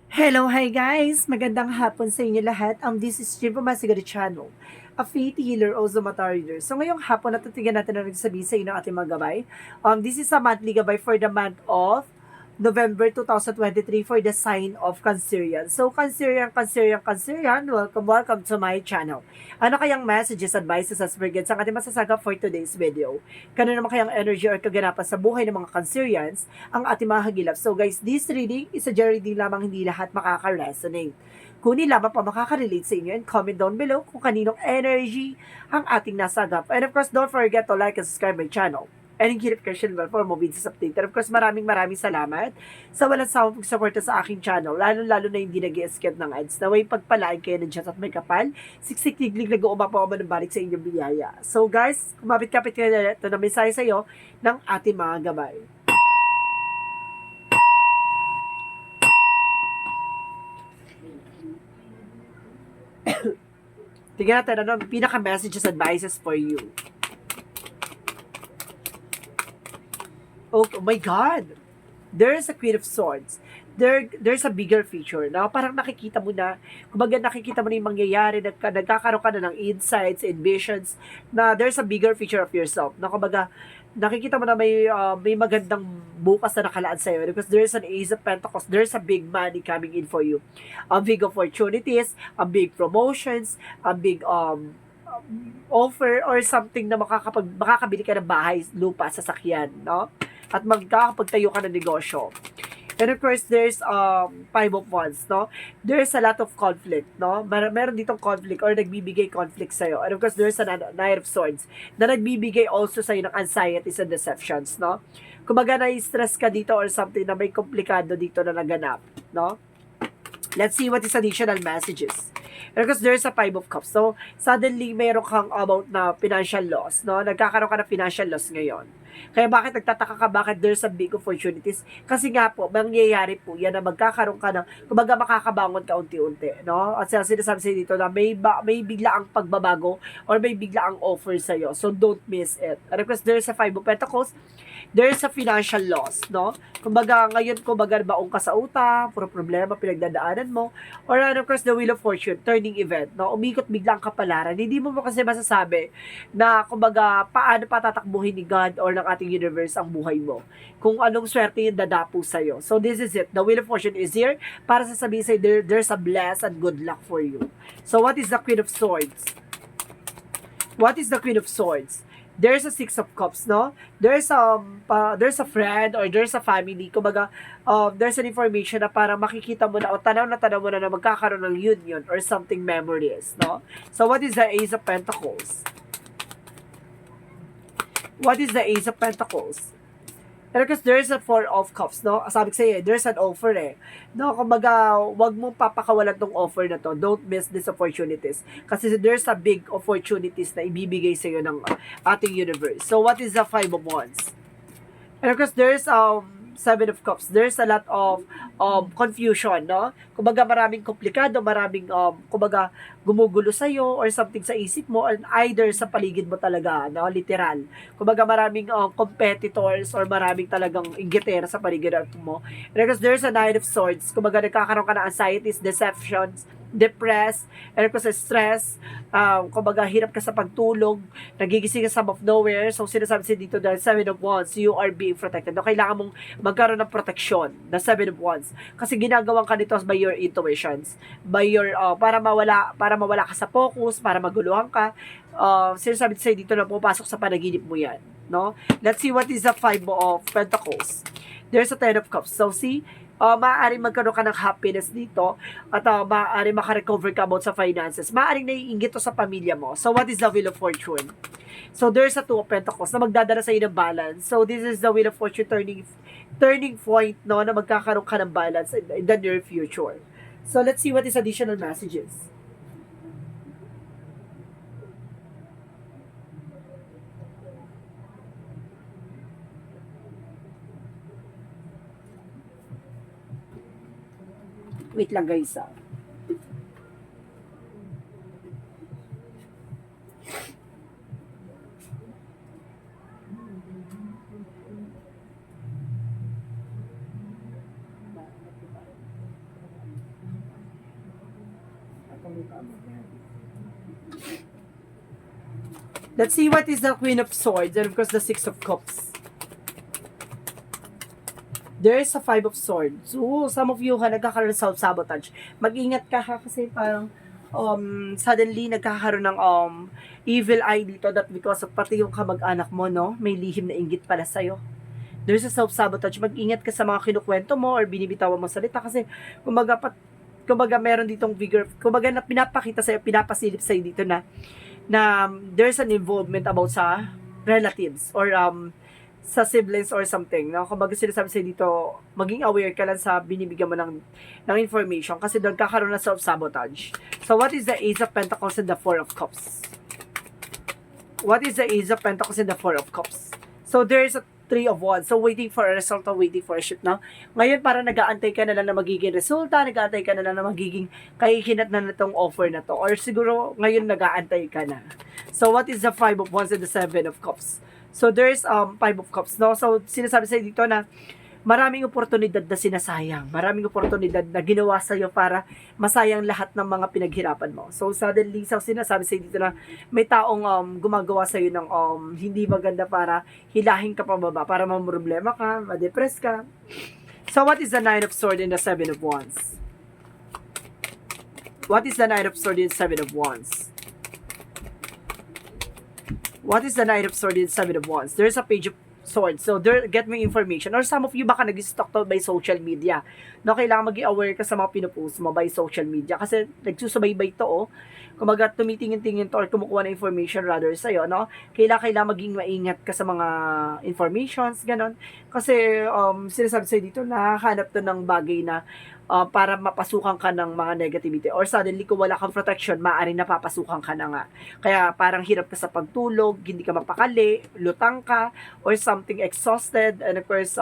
Hello, hi guys! Magandang hapon sa inyo lahat. This is Jim from Masigari Channel, a faith healer, also mata reader. So ngayong hapon, natutigan natin na nagsasabi sa inyo ang ating mga gabay. This is a monthly gabay for the month of November 2023 for the sign of Cancerian. So Cancerian, welcome to my channel. Ano kayang messages, advices, as per ang ating masasagap for today's video? Kano naman kayang energy or kaganapan sa buhay ng mga Cancerians ang ating mga hagilap. So guys, this reading is a general reading lamang, hindi lahat makaka-resonate. Kunin lamang pa makaka-relate sa inyo and comment down below kung kaninong energy ang ating nasagap. And of course, don't forget to like and subscribe my channel. And hingkirip Christian Well for more videos update. And of course, maraming salamat sa walang sawang pagsuporta sa aking channel. Lalo na hindi nag-i-skip ng ads. Naway pagpalaan kayo ng Diyos at may kapal. Siksik tiglig nag-uumapaw man ng balik sa inyong biyaya. So guys, kumapit-kapit kayo na ito na mensahe sa iyo ng ating mga gabay. Tingnan natin ano, pinaka-messages advices for you. Oh my God! There's a Queen of Swords. There's a bigger future. Na parang nakikita mo na, kumbaga nakikita mo na yung mangyayari, nagkakaroon ka na ng insights and visions na there's a bigger future of yourself. Na kumbaga, nakikita mo na may magandang bukas na nakalaan sa'yo because there's an Ace of Pentacles. There's a big money coming in for you. A big opportunities, a big promotions, a big offer or something na makakabili ka ng bahay, lupa, sasakyan, no? At magkakapagtayo ka ng negosyo. And of course, there's Five of Wands, no? There's a lot of conflict, no? Meron ditong conflict or nagbibigay conflict sa'yo. And of course, there's a Knight of Swords na nagbibigay also sa'yo ng anxieties and deceptions, no? Kumbaga na-stress ka dito or something na may komplikado dito na naganap, no? Let's see what is additional messages. Because there's a Five of Cups. So, suddenly, meron kang about na financial loss, no? Nagkakaroon ka ng financial loss ngayon. Kaya bakit nagtataka ka, bakit there's a big opportunities? Kasi nga po, mangyayari po yan na magkakaroon ka ng, kumbaga makakabangon ka unti-unti, no? At sinasabi sa'yo dito na may bigla ang pagbabago or may bigla ang offer sa'yo. So, don't miss it. And because there's a Five of Pentacles, there's a financial loss, no? Kumbaga, ngayon, kumbaga, baong ka sa utang, puro problema, pinagdadaanan mo, or of course, the Wheel of Fortune, turning event, no? Umikot biglang kapalaran. Hindi mo kasi masasabi na, kumbaga, paano patatakbuhin ni God or ng ating universe ang buhay mo. Kung anong swerte yung dadapo sa'yo. So, this is it. The Wheel of Fortune is here para sasabihin sa'yo, there's a bless and good luck for you. So, what is the Queen of Swords? What is the Queen of Swords? There's a Six of Cups, no? There's a friend or there's a family. Kumbaga, there's an information na parang makikita mo na o tanaw mo na magkakaroon ng union or something memories, no? So, what is the Ace of Pentacles? What is the Ace of Pentacles? And because there's a Four of Cups, no? Sabi ko sa'yo, there's an offer eh. No, kumbaga, wag mong papakawalan tong offer na to. Don't miss these opportunities. Kasi there's a big opportunities na ibibigay sa'yo ng ating universe. So, what is the Five of Wands? And of course, there's Seven of Cups. There's a lot of confusion, no? Kumbaga, maraming komplikado, maraming, kumbaga, gumugulo sa'yo or something sa isip mo or either sa paligid mo talaga, no? Literal. Kumbaga, maraming competitors or maraming talagang inggitera sa paligid mo. And of course, there's a Nine of Swords. Kumbaga, nagkakaroon ka ng anxieties, deceptions, depressed, and kasi stress, kumbaga hirap ka sa pagtulog, nagigising ka sa of nowhere, so sinasabi siya dito dahil Seven of Wands, you are being protected. No, kailangan mong magkaroon ng protection na Seven of Wands. Kasi ginagawan ka nito by your intuitions, by your, para mawala ka sa focus, para maguluhan ka, sinasabi siya dito na pupasok sa panaginip mo yan. No? Let's see what is the Five of Pentacles. There's a Ten of Cups. So see, maaaring magkaroon ka ng happiness dito at maaaring makarecover ka about sa finances. Maaaring naiinggit to sa pamilya mo. So, what is the Wheel of Fortune? So, there's a Two of Pentacles na magdadala sa iyo ng balance. So, this is the Wheel of Fortune turning point, no, na magkakaroon ka ng balance in the near future. So, let's see what is additional messages. Wait lang guys, Let's see what is the Queen of Swords and of course the Six of Cups. There is a Five of Swords. So, some of you nagkakaroon ng self-sabotage. Mag-ingat ka ha, kasi parang suddenly nagkakaroon ng evil eye dito, that because of pati yung kamag-anak mo, no? May lihim na inggit pala sa'yo. There's a self-sabotage. Mag-ingat ka sa mga kinukwento mo or binibitawan mo salita kasi kumbaga meron ditong vigor, kumbaga na pinapakita sa'yo, pinapasilip sa'yo dito na there's an involvement about sa relatives or sa siblings or something. No? Kumbaga sinasabi sa'yo dito, maging aware ka lang sa binibigyan mo ng information kasi doon kakaroon ng self-sabotage. So, what is the Ace of Pentacles and the Four of Cups? What is the Ace of Pentacles and the Four of Cups? So, there is a Three of Wands. So, waiting for a result or waiting for a shift na. Ngayon, parang nag-aantay ka na lang na magiging resulta, nag-aantay ka na lang na magiging kahihinat na itong offer na to. Or siguro, ngayon nag-aantay ka na. So, what is the Five of Wands and the Seven of Cups? So, there's Five of Cups, no? So, sinasabi sa'yo dito na maraming oportunidad na sinasayang. Maraming oportunidad na ginawa sa'yo para masayang lahat ng mga pinaghirapan mo. So, suddenly, so sinasabi sa'yo dito na may taong gumagawa sa'yo ng hindi maganda para hilahin ka pababa, para mamroblema ka, ma-depress ka. So, what is the Nine of Swords and the Seven of Wands? What is the Nine of Swords and Seven of Wands? What is the Knight of Swords and Seven of Wands? There's a Page of Swords. So, there, get me information. Or some of you baka nag-stalk to by social media. No, kailangan maging aware ka sa mga pinupost mo by social media. Kasi nagsusubaybay to, oh. Kumaga tumitingin-tingin to or kumukuha ng information rather sa'yo, no? Kailangan maging maingat ka sa mga informations, ganon. Kasi, sinasabi sa'yo dito, nakahanap to ng bagay na para mapasukan ka ng mga negativity or suddenly kung wala kang protection, maaaring napapasukan ka na nga. Kaya parang hirap ka sa pagtulog, hindi ka mapakali, lutang ka, or something exhausted, and of course,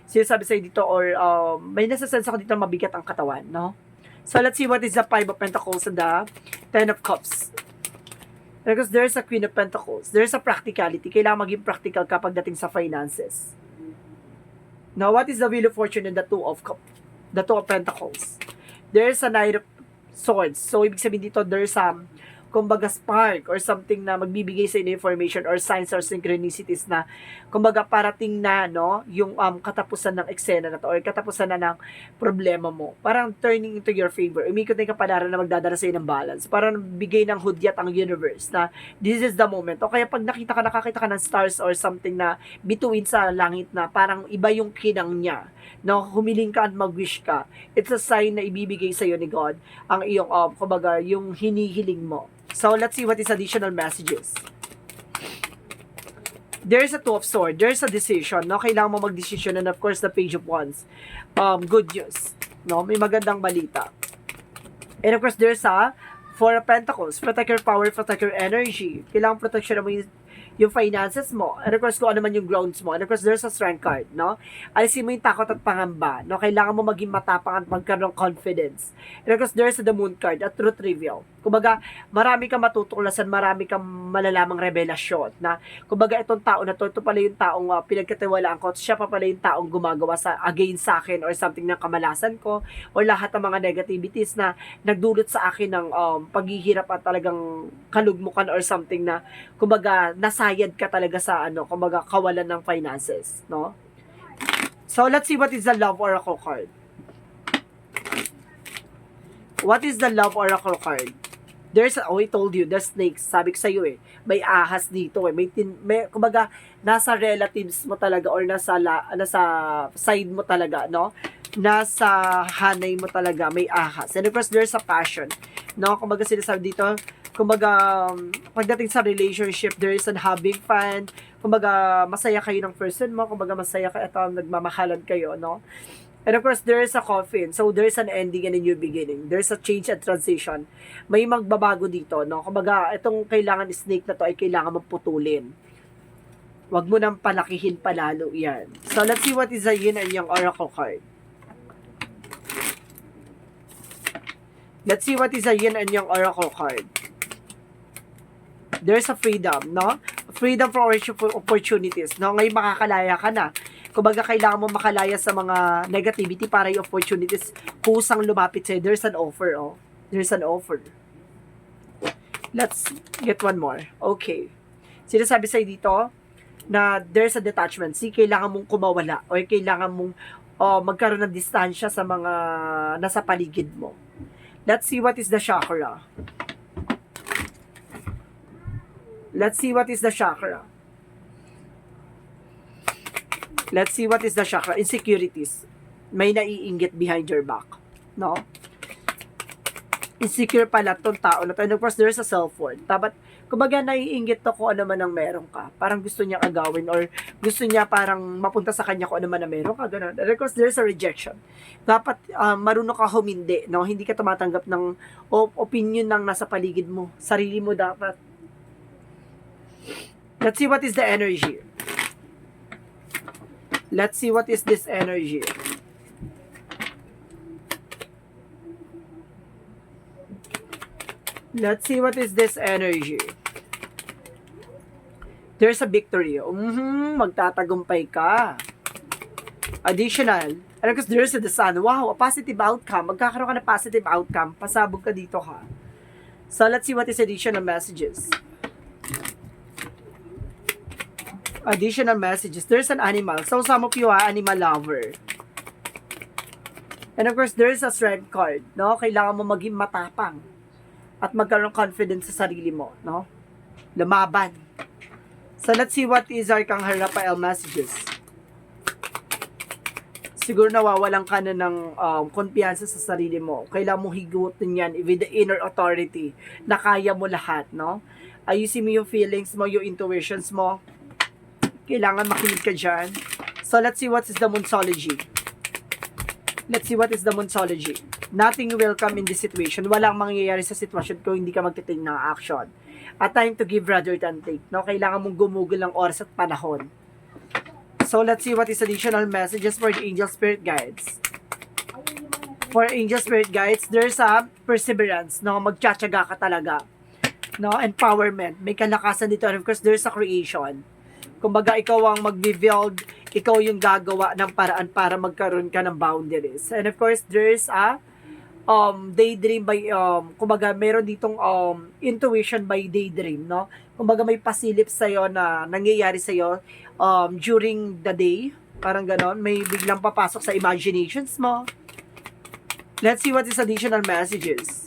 sinasabi sa'yo dito, or may nasasense ako dito mabigat ang katawan, no? So, let's see what is the Five of Pentacles and the Ten of Cups. Because there's a Queen of Pentacles. There's a practicality. Kailangan maging practical ka pagdating sa finances. Now, what is the Wheel of Fortune and the Two of Cups? The Two of Pentacles. There's a Knight of Swords. So, ibig sabihin dito, there's kumbaga spark or something na magbibigay sa inyo information or signs or synchronicities na kumbaga parating na, no, yung katapusan ng eksena na to or katapusan na ng problema mo. Parang turning into your favor. Umikot na yung kapalaran na magdadala sa ng balance. Parang bigay ng hudyat ang universe na this is the moment. O kaya pag nakakita ka ng stars or something na bituin sa langit na parang iba yung kinang niya, no, humiling ka at mag-wish ka, it's a sign na ibibigay sa iyo ni God ang iyong, kumbaga, yung hinihiling mo. So, let's see what is additional messages. There's a Two of Swords. There's a decision, no? Kailangan mo mag-decision, and of course, the Page of Wands. Good news, no? May magandang balita. And of course, there's a Four of Pentacles. Protect your power, protect your energy. Kailangan protection mo yung finances mo. And of course, kung ano man yung grounds mo. And of course, there's a Strength card, no? Alisin mo yung takot at pangamba, no? Kailangan mo maging matapang at magkaroon ng confidence. And of course, there's the Moon card, a truth reveal. Kumbaga, marami kang matutuklasan, marami kang malalamang revelasyon na, kumbaga, itong tao na to, ito pala yung taong pinagkatiwalaan ko, siya pa pala yung taong gumagawa against sa akin or something ng kamalasan ko or lahat ng mga negativities na nagdulot sa akin ng paghihirap at talagang kalugmukan or something na, kumbaga, nasayad ka talaga sa kumbaga, kawalan ng finances, no? So, let's see what is the Love Oracle card. What is the Love Oracle card? I told you, there's snakes. Sabi ko sa'yo may ahas dito may kumbaga, nasa relatives mo talaga or nasa side mo talaga, no? Nasa hanay mo talaga, may ahas. And of course, there's a passion, no? Kumbaga, sinasabi dito, kumbaga, pagdating sa relationship, there is an having fun, kumbaga, masaya kayo ng person mo, kumbaga, masaya kayo, nagmamahalan kayo, no? And of course, there is a coffin. So, there is an ending and a new beginning. There is a change and transition. May magbabago dito, no? Kumbaga, itong kailangan snake na to ay kailangan mong putulin. Huwag mo nang palakihin palalo yan. So, let's see what is the yin and yang oracle card. Let's see what is the yin and yang oracle card. There's a freedom, no? Freedom for opportunities, no? Ngayon makakalaya ka na. Kumbaga, kailangan mo makalaya sa mga negativity para yung opportunities kusang lumapit sa'yo. There's an offer, oh. There's an offer. Let's get one more. Okay. Sinasabi sa'yo dito na there's a detachment. Kailangan mong kumawala or kailangan mong magkaroon ng distansya sa mga nasa paligid mo. Let's see what is the chakra. Let's see what is the chakra. Let's see what is the chakra. Insecurities. May naiinggit behind your back. No? Insecure pala tong tao na to. And of course, there's a self-worth. Dapat, kumbaga naiinggit to kung ano man ang meron ka. Parang gusto niya agawin or gusto niya parang mapunta sa kanya kung ano man ang meron ka. Ganun. And of course, there's a rejection. Dapat marunong ka humindi. No? Hindi ka tumatanggap ng opinion ng nasa paligid mo. Sarili mo dapat. Let's see what is the energy. Let's see what is this energy. Let's see what is this energy. There's a victory. Magtatagumpay ka. Additional. And because there's the sun. Wow, a positive outcome. Magkakaroon ka ng positive outcome. Pasabog ka dito ha. So let's see what is additional messages. Additional messages. There's an animal. So some of you are animal lover. And of course, there's a strength card. No? Kailangan mo maging matapang. At magkaroon confidence sa sarili mo, no? Lumaban. So, let's see what is Arcangel Raphael messages. Siguro nawawalan ka na ng kumpiyansa sa sarili mo. Kailangan mong higutin yan with the inner authority na kaya mo lahat, no? Ayusin mo yung feelings mo, yung intuitions mo. Kailangan makinig ka dyan. So, let's see what is the Monsology. Let's see what is the Monsology. Nothing will come in this situation. Walang mangyayari sa sitwasyon kung hindi ka magtiting ng action. A time to give rather than take. No? Kailangan mong gumugol ng oras at panahon. So, let's see what is additional messages for the angel spirit guides. For angel spirit guides, there's a perseverance. No? Magtsatsaga ka talaga. No? Empowerment. May kalakasan dito. And of course, there's a creation. Kumbaga, ikaw ang mag-build, ikaw yung gagawa ng paraan para magkaroon ka ng boundaries. And of course, there's a daydream by, kumbaga, meron ditong intuition by daydream, no? Kumbaga, may pasilip sa'yo na nangyayari sa'yo during the day. Parang ganon. May biglang papasok sa imaginations mo. Let's see what is additional messages.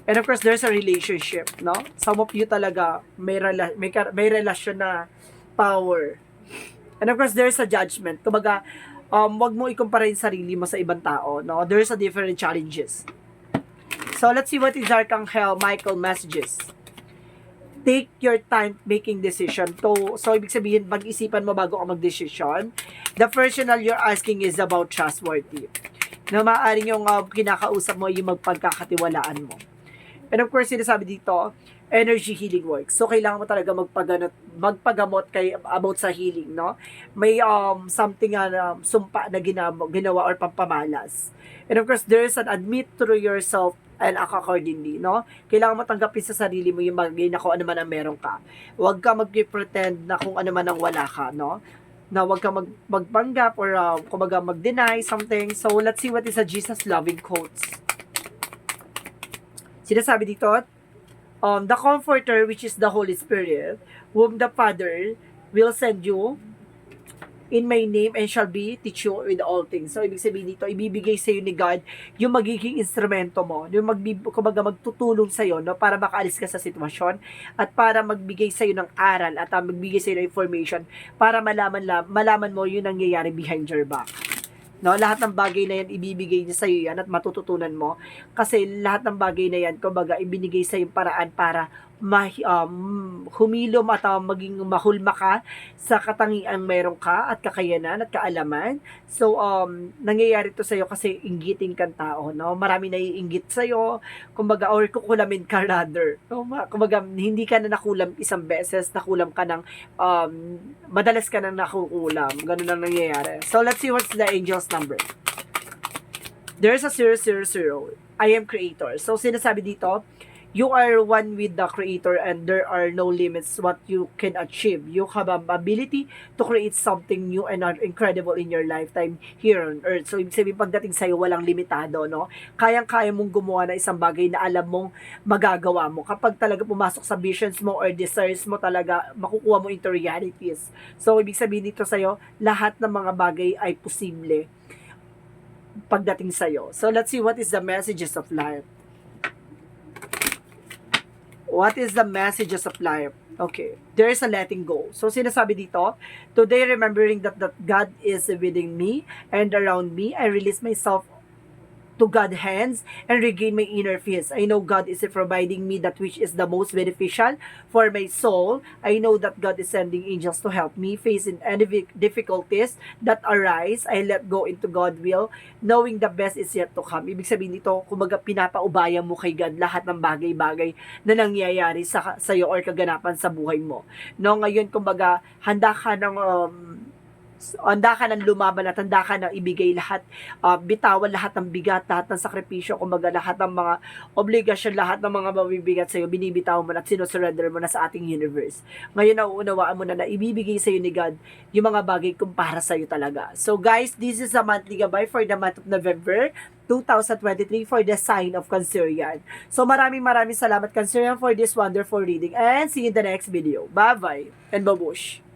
And of course, there's a relationship, no? Some of you talaga may relasyon na power. And of course, there's a judgment. Kumbaga, wag mo ikumpara yung sarili mo sa ibang tao, no? There's a different challenges. So, let's see what is Arcangel Michael messages. Take your time making decision. So, ibig sabihin, mag-isipan mo bago ka mag-decision. The personal you're asking is about trustworthy. Na maaaring yung kinakausap mo yung magpagkakatiwalaan mo. And of course, sinasabi dito, energy healing works. So, kailangan mo talaga magpagamot about sa healing, no? May something sumpa na ginawa or pampamalas. And of course, there is an admit through yourself and act accordingly, no? Kailangan mo tanggapin sa sarili mo yung bagay na kung ano man ang meron ka. Huwag ka mag-pretend na kung ano man ang wala ka, no? Na huwag ka magpanggap or kumbaga mag-deny something. So, let's see what is a Jesus loving quotes. Sinasabi dito, the Comforter, which is the Holy Spirit, whom the Father will send you in my name and shall be teach you with all things. So, ibig sabihin dito, ibibigay sa iyo ni God yung magiging instrumento mo, yung kumbaga magtutulong sa iyo, no, para makaalis ka sa sitwasyon at para magbigay sa iyo ng aral at magbigay sa iyo ng information para malaman mo yung nangyayari behind your back. No, lahat ng bagay na yan, ibibigay niya sa iyo yan at matututunan mo. Kasi lahat ng bagay na yan, kumbaga, ibinigay sa yung paraan para humilom at maging mahulma ka sa katangiang meron ka at kakayanan at kaalaman. So, nangyayari to sa iyo kasi inggiting kang tao, no? Marami naiinggit sa iyo, kumbaga, or kukulamin ka rather. No? Kumbaga, hindi ka na nakulam isang beses, nakulam ka ng, madalas ka na nakukulam. Ganun ang nangyayari. So, let's see what's the angel's number. There's a 000. I am creator. So, sinasabi dito, You are one with the Creator and there are no limits what you can achieve. You have an ability to create something new and incredible in your lifetime here on earth. So, ibig sabihin, pagdating sa'yo, walang limitado, no? Kayang-kaya mong gumawa ng isang bagay na alam mong magagawa mo. Kapag talaga pumasok sa visions mo or desires mo talaga, makukuha mo into realities. So, ibig sabihin dito sa'yo, lahat ng mga bagay ay posible pagdating sa'yo. So, let's see what is the messages of life. What is the messages of life? Okay, there is a letting go. So, sinasabi dito, today remembering that God is within me and around me, I release myself to God's hands and regain my inner peace. I know God is providing me that which is the most beneficial for my soul. I know that God is sending angels to help me face in any difficulties that arise. I let go into God's will, knowing the best is yet to come. Ibig sabihin dito, kumbaga pinapaubaya mo kay God lahat ng bagay-bagay na nangyayari sa iyo or kaganapan sa buhay mo. No, ngayon kumbaga handa ka ng lumaban at handa ka ng ibigay lahat, bitawan lahat ng bigat, lahat ng sakripisyo, kumbaga lahat ng mga obligasyon, lahat ng mga mabibigat sa'yo, binibitawan mo na at sinusurrender mo na sa ating universe. Ngayon, nauunawaan mo na ibibigay sa'yo ni God yung mga bagay kung para sa'yo talaga. So guys, this is a monthly gabay for the month of November 2023 for the sign of Cancerian. So maraming salamat Cancerian for this wonderful reading and see you in the next video. Bye-bye and babush!